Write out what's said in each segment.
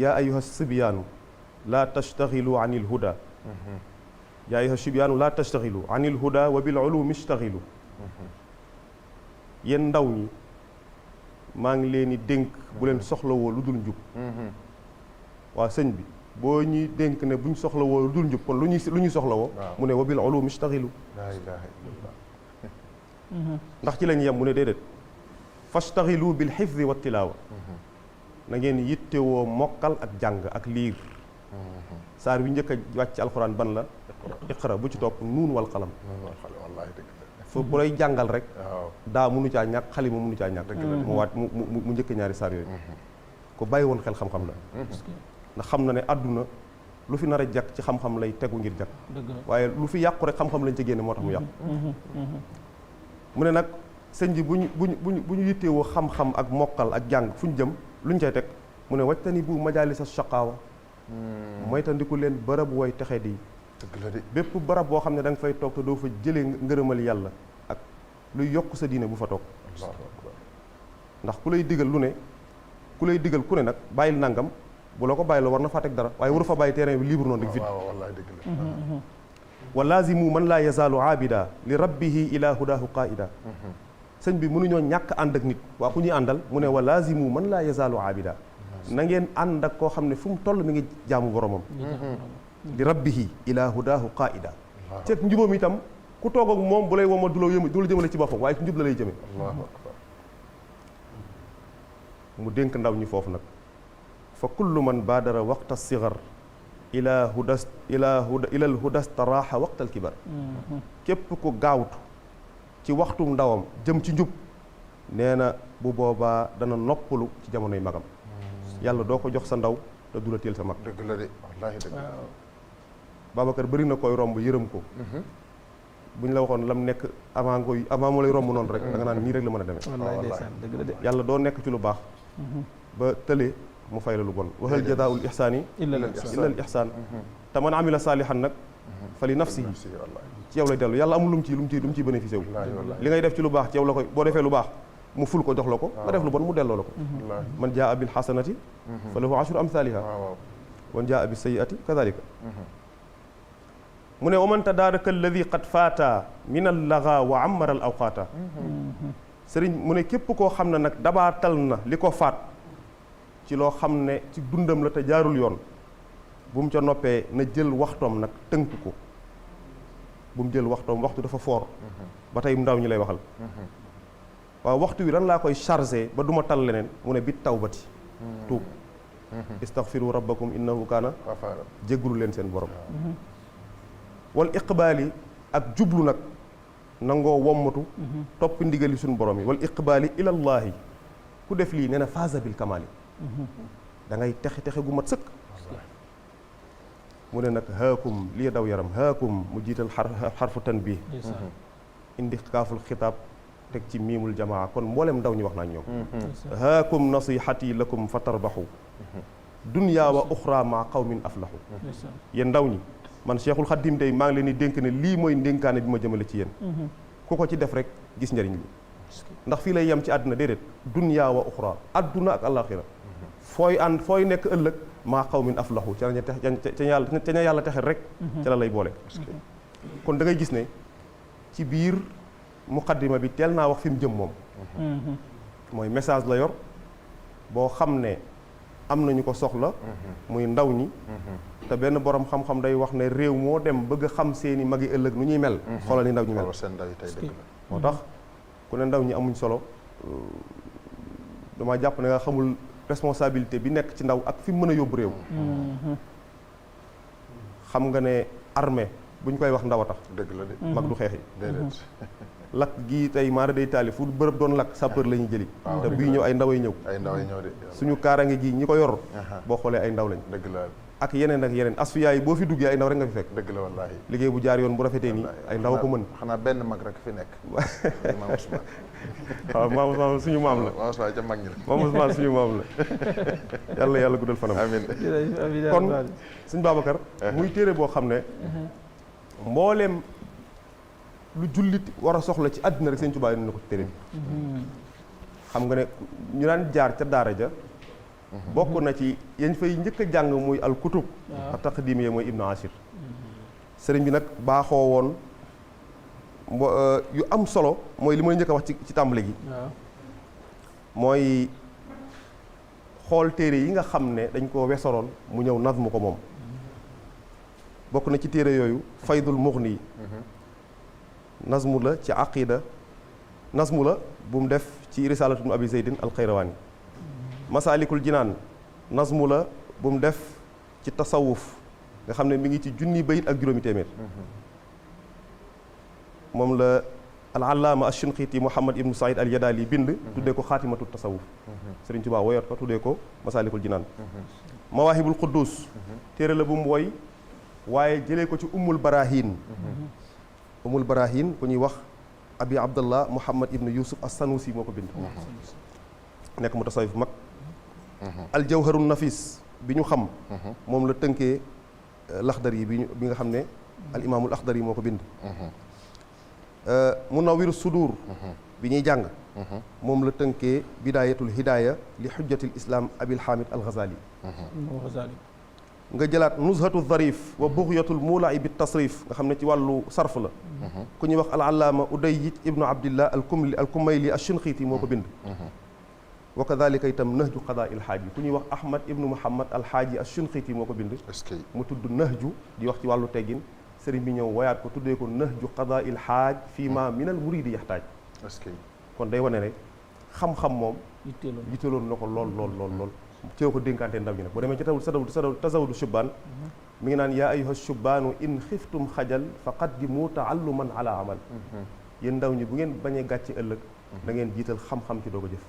yaa ayyuha sibyaanu laa tastaxilu an il huda yaa ayyuha sibyaanu laa tastaxilu an il huda wa bil ulumi istaxilu yéen ndaw ñi maa ngi leen di dénk bu leen soxlawoo lu dul njub waa sëñ bi boo ñuy dénk ne buñ soxlawoo lu dul njub kon lu ñuy soxlawoo mu ne wa bil ulumi istaxilu laa ilaaha illallah ndax ci lañ yem mu ne déedéet fastaxilu bil xifdi wa tilaawa na ngeen yittewoo mokkal ak jàng ak liir saar wi njëkk a wàcc ci alxuraan ban la iqra bu ci topp nuun wal qalam wallaahi dëgg la fu bu lay jàngal rek waaw daa mënu caa ñàkk xalima mënu caa ñàkk mu waat mu njëkk ñaari saar yooyu ku bàyyi woon xel xam-xam la ndax xam na ne àdduna lu fi nar a jàkk ci xam-xam lay tegu ngir jàkk waaye lu fi yàqu rek xam-xam lañ ci génne moo tax mu yàqu mu ne nag sëñ bi bu ñu yittewoo xam-xam ak mokkal ak jàng fu ñu jëm lu ñu cay teg mu ne wajtani bu majaalisa shaqaawa moytandiku leen bërëb wooy texe di dëgg la de bépp barab boo xam ne da nga fay toog te doo fa jëlee ngërëmal yàlla ak luy yokk sa diine bu fa toog ndax ku lay digal lu ne ku lay digal ku ne nag bàyyil nangam bu la ko bàyyi la war na faa teg dara waaye waru fa bàyyi terrain bi libre noonu rek vide wallaahi dëgg la wa laazimu man laa yazaalu aabida li rabbihi ila hudaahu qaida sëñ bi mënuñoo ñàkk ànd ak nit waa ku ñuy àndal mu ne wa laazimu man laa yazaalu aabida na ngeen ànd ak koo xam ne fu mu toll mi ngi jaamu boromam li rabbihi ila hudaahu qaida ceeg njubam itam ku toog ak moom bu lay woma du la jëmale ci boppam waaye ci njub la lay jëme allahu akbar mu dénk ndaw ñi foofu nag fa kullu man baadara waqta sigar ila al hudas taraaxa waqtal kibar képp ku gaawtu ci waxtu ndawam jëm ci njub nee na bu boobaa dana noppalu ci jamonoy magam yàlla doo ko jox sa ndaw te du la teel sa mag dëgg la de wallaahi dëgg la Babacar bëri na koy romb yërëm ko bu ñu la waxoon lam nekk avant mu lay romb noonu rek da nga naan nii rek la mën a demee wallaay ndeysaan dëgg la de yàlla doo nekk ci lu baax ba tële mu fay la lu bon wa hal jazaa'ul ihsaani illa al ihsaan te man amila saalihan nag fa li nafsihi ci yow lay dellu yàlla amul lu mu ciy bénéficié wu li ngay def ci lu baax ci yow la koy boo defee lu baax mu ful ko jox la ko nga def lu bon mu delloo la ko man jaa bil hasanati fa lahu ashru amthaliha wa jaa bis sayyiati kadhalika mu ne wa man tadaaraka alladi qad faata min allaga wa ammara al awqaata sëriñ mu ne képp koo xam ne nag dabaatal na li ko faat ci loo xam ne ci dundam la te jaarul yoon bu mu ca noppee na jël waxtoom nag tënk ko bu mu jël waxtoom waxtu dafa foor ba tey ndaw ñi lay waxal waaw waxtu wi lan laa koy chargé ba duma tal leneen mu ne bit tawbati tuub istaghfiru rabbakum innahu kaana jéggulu leen seen borom wal iqbaali ak jublu nag nangoo wommatu topp ndigali suñu borom yi wal iqbaali ilallaahi ku def lii nee na faasa bil kamaali da ngay texe gu mat sëkk mu ne nag haakum lii daw yaram haakum mu jiital xarfu tanbiih indi kaaful xitaab teg ci miimul jamaa kon mboolem ndaw ñi wax naa ñoom haakum nasihati lakum fa tarbaxu dunya wa uxra ma qawmin aflahu yéen ndaw ñi man Cheikhul Khadim tey maa ngi leen di dénk ne lii mooy ndénkaane bi ma jëmale ci yéen ku ko ci def rek gis njëriñ li ndax fii lay yem ci àdduna déedéet dunya wa uxra adduna ak àllaaxira fooy nekk ëllëg maa qawmin aflahu ca ña yàlla texe rek ca la lay boole kon da ngay gis ne ci biir muqaddima bi teel naa wax fi mu jëm moom mooy message la yor boo xam ne am nañu ko soxla muy ndaw ñi te benn borom xam-xam day wax ne réew moo dem bëgg a xam seeni magi ëllëg nu ñuy mel xoolal ni ndaw ñi mel moo tax ku ne ndaw ñi amuñ solo dama jàpp ne nga xamul responsabilité bi nekk ci ndaw ak fi mu mën a yóbbu réew xam nga ne armée bu ñu koy wax ndaw a tax dëgg la de mag du xeexi lakk gii tey maara day taali fu bërëb doon lakk sapeur la ñuy jëli te bii ñëw ay ndaway ñëw de suñu kaarange gi ñi ko yor boo xoolee ay ndaw lañ dëgg la ak yeneen asfiya yi boo fi duggee ay ndaw rek nga fi fekk dëgg la wallaahi liggéey bu jaar yoon bu rafetee nii ay ndaw ko mën xanaa benn mag rek fi nekk maam Ousmane waaw maam Ousmane suñu maam la maam Ousmane ca mag ñi la maam Ousmane suñu maam la yàlla guddal fanam amiin kon suñ Babacar muy téere boo xam ne mbooleem lu jullit war a soxla ci àddina rek Sëñ Tuubaa indi na ko ci téere bi xam nga ne ñu daan jaar ca daara ja bokk na ci yañ fay njëkk a jàng muy al kutub taqdimiya mooy ibnu ashir sëriñ bi nag baaxoo woon yu am solo mooy li may njëkk a wax ci tàmbali gi mooy xool téere yi nga xam ne dañ ko wesoroon mu ñëw nazmu ko moom bokk na ci téere yooyu faydul mughni nazmu la ci aqida nazmu la bu mu def ci risalatu ibn abi zeydin al xayrawaani masaalikul jinaan nazmu la bu mu def ci tasawuf nga xam ne mi ngi ci junni bayit ak juróomi téeméer moom la al allaama ash-Shinqiti Muhammad ibnu Saïd al Yadaali bind tuddee ko xaatimatu tasawuf Sëriñ Tuubaa woyoot ko tuddee ko masaalikul jinaan mawaahibul quddus téere la bu mu woy waaye jëlee ko ci ummul barahin ku ñuy wax abi abdallah muhammad ibnu yusuf as-sanusi moo ko bind nekk mu tasawuf mag al jawharun nafis bi ñu xam moom la tënkee laxdar yi bi nga xam ne al imaamul axdar yi moo ko bind munawwirus sudur bi ñuy jàng moom la tënkee bidaayatul hidaaya li xujjatil islam abil hamid al ghazali nga jëlaat nuzhatu zarif wa bughyatul mulai bi tasrif nga xam ne ci wàllu sarf la ku ñuy wax al allaama udayyij ibnu abdillah al kumayli ash-Shinqiti moo ko bind wa kadhalika itam nahju qadaa il xaaj ku ñuy wax ahmad ibnu muhammad al xaaji ash-Shinqiti moo ko bind mu tudd nahju di wax ci wàllu teggin sëriñ bi ñëw woyaat ko tuddee ko nahju qadaa il xaaj fii ma min al muridi yaxtaaj kon day wane ne xam-xam moom yitteeloon na ko lool ci ko dénkaante ndaw ñi nag boo demee ci tasawudu shubbaan mi ngi naan yaa ayyuha shubbaanu in xiftum xajal fa qaddimu taalluman ala amal yéen ndaw ñi bu ngeen bañee gàcce ëllëg da ngeen jiital xam-xam ci doog a jëf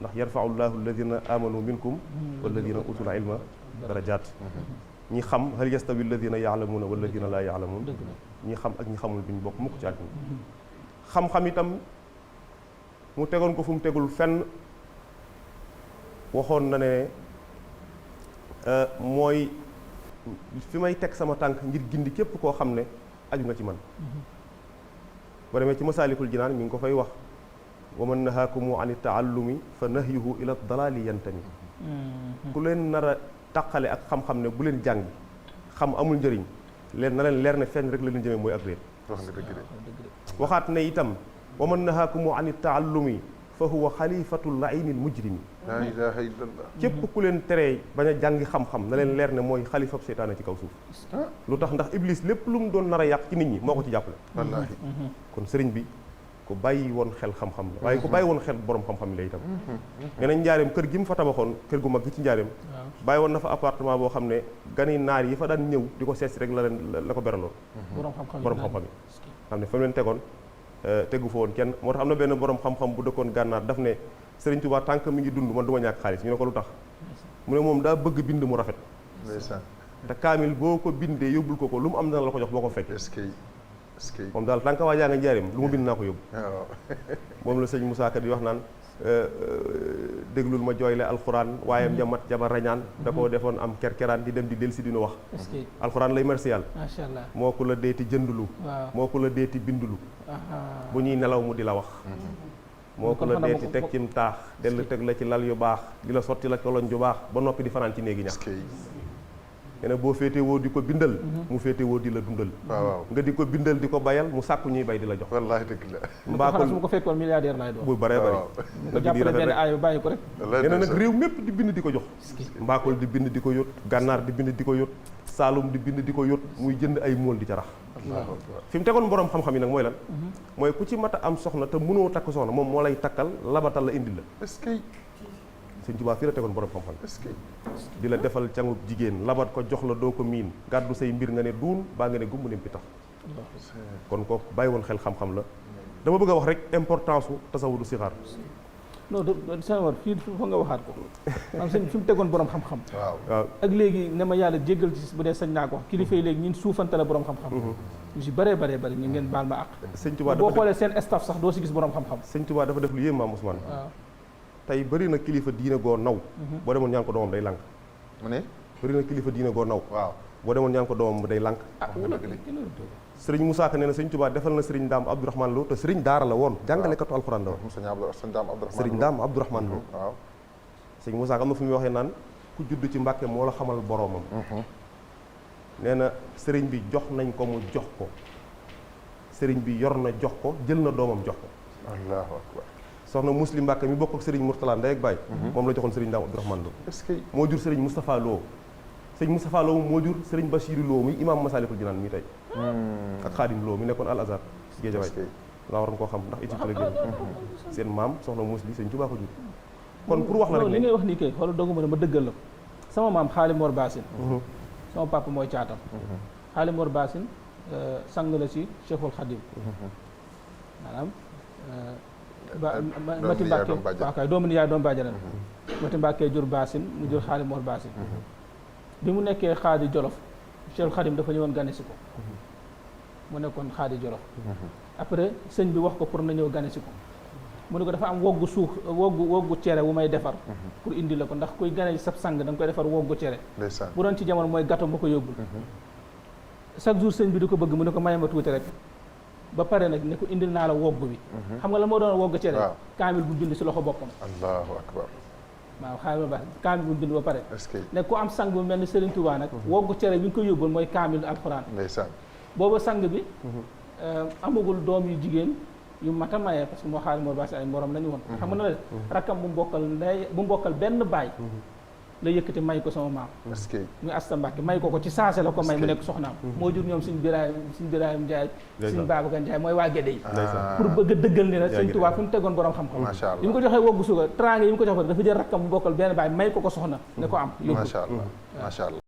ndax yarfau llahu alladina amanu minkum walladina utul ilma darajaat ñi xam hal yastawi alladina yaalamuuna walladina laa yaalamuun ñi xam ak ñi xamul duñ bokk mukk ci àdduna xam-xam itam mu tegoon ko fu mu tegul fenn waxoon na ne mooy fi may teg sama tànk ngir gindi képp koo xam ne aju nga ci man boo demee ci masaalikul jinaan mi ngi ko fay wax wa man nahaakumu an taallumi fa nahyuhu ila dalaali yantami ku leen nar a taqale ak xam-xam ne bu leen jàngi xam amul njëriñ leen na leen leer ne fenn rek la leen jëmee mooy ak réer waxaat ne itam wa man nahaakumu an taallumi fa huwa xalifatul lainil mujrimi laa ilaaha illallah képp ku leen teree bañ a jàngi xam-xam na leen leer ne mooy xalifab seytaane ci kaw suuf lu tax ndax iblis lépp lu mu doon nar a yàq ci nit ñi moo ko ci jàppale wallaahi kon sëriñ bi ku bàyyi woon xel xam-xam la waaye ku bàyyi woon xel borom xam-xam la itam nga nañ njaareem kër gi mu fa tabaxoon kër gu mag gi ci njaareem bàyyi woon na fa appartement boo xam ne gani naar yi fa daan ñëw di ko seet si rek la ko beraloon borom xam-xam yi xam ne fa mu leen tegoon tegu fa woon kenn moo tax am na benn borom xam-xam bu dëkkoon gànnaar daf ne Sëriñ Tuubaa tànk mi ngi dund man du ma ñàkk xaalis ñu ne ko lu tax mu ne moom daa bëgg bind mu rafet te kaamil boo ko bindee yóbbul ko lu mu am dana la ko jox boo ko fekk moom daal tànk waa jaa nga njaareem lu mu bind naa ko yóbbu moom la sëñ Moussa Ka di wax naan déglul ma jooyle alxuraan waayam jamat jaba rañaan da koo defoon am kerkeraan di dem di del si dina wax alxuraan lay merci yàlla macha allah moo ko la deeti jëndulu moo ko la deeti bindulu bu ñuy nelaw mu di la wax moo ko la deeti teg cim taax dell teg la ci lal yu baax di la sotti la koloñ ju baax ba noppi di fanaan ci néegi ñax nee na boo féetewoo di ko bindal mu féetewoo di la dundal nga di ko bindal di ko bayal mu sàkku ñuy bay di la jox wallaahi dëgg la mbaa ko su ma ko fekkoon milliardaire laay doon bu bëree bëri nga jàppale benn aay bàyyi ko rek nee na nag réew mépp di bind di ko jox mbaakol di bind di ko yót gànnaar di bind di ko yót saalum di bind di ko yót muy jënd ay móol di ca rax fi mu tegoon borom xam-xam yi nag mooy lan mooy ku ci mat a am soxna te mënoo takk soxna moom moo lay takkal labatal la indi la Sëñ Tuubaa fii la tegoon borom xam-xam di la defal cangub jigéen labat ko jox la doo ko miin gàddu say mbir nga ne duun baa nga ne gumb ne pitax kon ko bàyyi woon xel xam-xam la dama bëgg a wax rek importance u tasawudu sixaar non sa war fii fa nga waxaat ko am sëñ fi mu tegoon borom xam-xam waaw ak léegi ne ma yàlla jéggal ci bu dee sañ naa ko wax kilifa yi léegi ñun suufante la borom xam-xam ñu si bëree bëri ñu ngeen baal ma àq Sëñ Tuubaa boo xoolee seen staff sax doo si gis borom xam-xam Sëñ Tuubaa dafa def lu yéem Maam Ousmane tey bëri na kilifa diine goo naw boo demoon ñaan ko doomam day lànk mu ne bëri na kilifa diine goo naw waaw boo demoon ñaan ko doomam day lànk sëriñ Moussa Ka nee na Sëñ Tuubaa defal na sëriñ Daam Abdourahmane Lo te sëriñ daara la woon jàngalekatu alxuraan la woon sëriñ Daam Abdourahmane Lo waaw sëñ Moussa am na fu muy waxee naan ku judd ci Mbàkke moo la xamal boroomam nee na sëriñ bi jox nañ ko mu jox ko sëriñ bi yor na jox ko jël na doomam jox ko allahu akbar soxna Muslim Mbàkke mi bokk ak sëriñ Mourtala ndey ak baay moom la joxoon sëriñ Daam Abdourahmane Lo est-ce que moo jur sëriñ Moustapha Lo sëriñ Moustapha Lo moo jur sëriñ Bachir Lo mi imaam Masalikul Jinaan mi tey ak Xaadim Lo mi nekkoon Al Azhar Géejawaay nga waroon koo xam ndax Éthiopie la génn seen maam soxna Musli sëriñ Tuubaa ko jur kon pour wax la rek li ngay wax nii kay xoolal doguma ne ma dëggal la ko sama maam Xaali Mor Baasin sama papa mooy caatam Xaali Mor Baasin sang la ci Cheikhul Khadim maanaam Mati Mbàkke waaw kay doomu nijaay doom bàjjanam Mati Mbàkke jur Baasin mu jur Xaali Mor Baasin bi mu nekkee xaadi Jolof Cheikhul Khadim dafa ñëwoon gane si ko mu nekkoon xaadi Jolof après sëñ bi wax ko pour na ñëw gane si ko mu ne ko dafa am woggu suuf woggu cere wu may defar pour indi la ko ndax kuy gane sab sang da nga koy defar woggu cere bu doon ci jamono mooy gâteau ma ko yóbbul chaque jour sëñ bi di ko bëgg mu ne ko may ma tuuti rek ba pare nag ne ko indil naa la wogg bi xam nga la moo doon woggu cere kaamil bu bind si loxo boppam allahu akbar waaw xaaral ba kaamil bu bind ba pare est-ce que ne ku am sang bu mel ni Serigne Touba nag woggu cere bi nga ko yóbbul mooy kaamil alxuraan ndeysaan booba sang bi amagul doom yu jigéen yu mat a maye parce que moo Xaali Mor Baasin ay morom la ñu woon xam nga na la rakkam bu mbokkal benn baay la yëkkati may ko sama maam est-ce que muy Asta Mbàkke may ko ci saase la ko may mu nekk soxnaam moo jur ñoom suñ Birahim Njaay suñ Babacar Njaay mooy waa Gédé yi pour bëgg a dëggal ni nag sëñ Tuubaa fi mu tegoon borom xam-xam macha allah yi mu ko joxee woggu suga trang yi mu ko jox dafa jël rakkam bu mbokkal benn baay may ko soxna ne ko am yóbbu macha allah macha allah